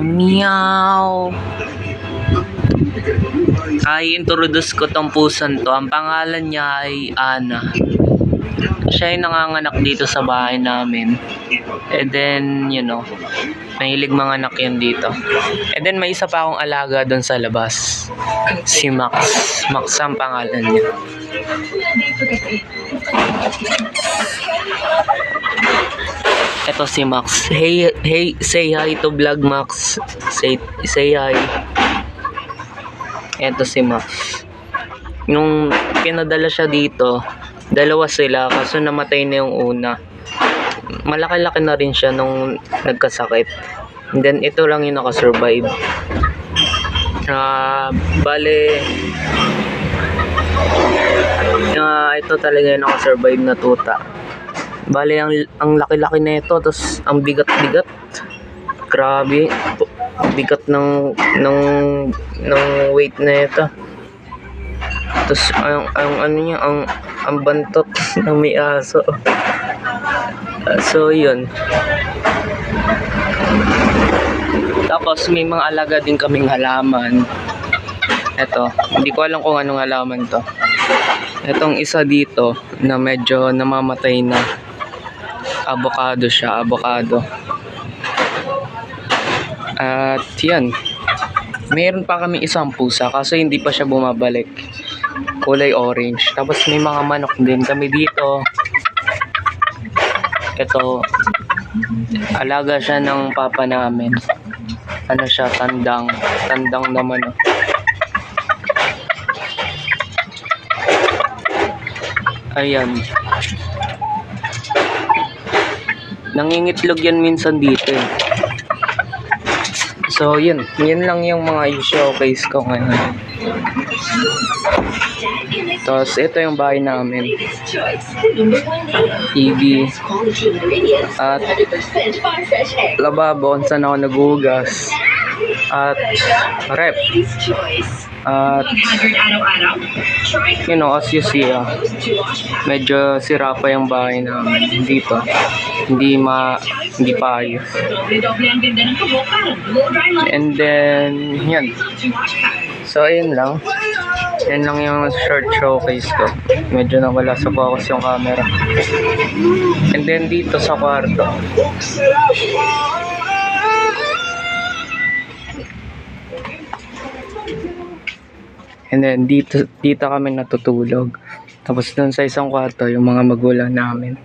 Meow. Ay, introduce ko tong pusan to. Ang pangalan niya ay Ana. Siya ay nanganganak dito sa bahay namin. And then, mahilig mga anak yun dito. And then, may isa pa akong alaga doon sa labas. Si Max. Max ang pangalan niya. Ito si Max. Hey, say hi to vlog, Max. Say hi. Ito si Max. Nung pinadala siya dito, dalawa sila kaso namatay na yung una. Malaki-laki na rin siya nung nagkasakit. And then ito lang yung nakasurvive. Ito talaga yung nakasurvive na tuta. Bale, ang laki-laki na ito, tapos ang bigat-bigat. Grabe, bigat ng weight na ito. Tapos ang bantot ng may aso. So yun. Tapos may mga alaga din kaming halaman. Ito, hindi ko alam kung anong halaman to. Itong isa dito na medyo namamatay na. Avocado siya, avocado. At yan. Mayroon pa kami isang pusa kaso hindi pa siya bumabalik. Kulay orange. Tapos may mga manok din kami dito. Ito, alaga siya ng papa namin. Ano siya, tandang naman. Ayan. Nangingitlog yan minsan dito. So yun lang yung mga i-showcase ko ngayon. Tapos ito yung bahay namin. TV. At lababo kung saan ako nagugas. At rep. At as you see, medyo sira pa yung bahay namin dito. Hindi pa ayos. And then yan. So ayun lang. Yan lang yung short showcase ko. Medyo nawala sa focus yung camera. And then dito sa kwarto, and then dito kami natutulog. Tapos dun sa isang kwarto yung mga magulang namin.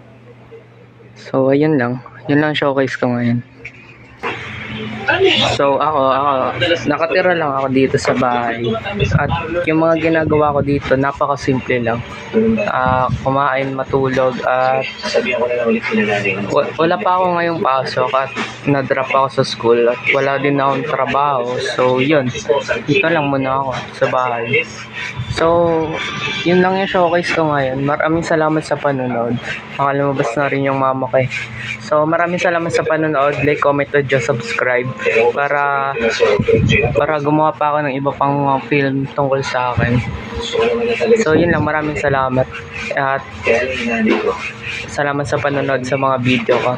So ayun lang. Yun lang showcase ko ngayon. So ako nakatira lang ako dito sa bahay. At yung mga ginagawa ko dito napakasimple lang. Kumain, matulog, at wala pa ako ngayong pasok at na-drop ako sa school at wala din akong trabaho. So yun, dito lang muna ako sa bahay. So yun lang yung showcase ko ngayon. Maraming salamat sa panonood. Lumabas na rin yung mama ko. So maraming salamat sa panonood. Like, comment, at subscribe para gumawa pa ako ng iba pang film tungkol sa akin. So yun lang, maraming salamat. At salamat sa panonood sa mga video ko.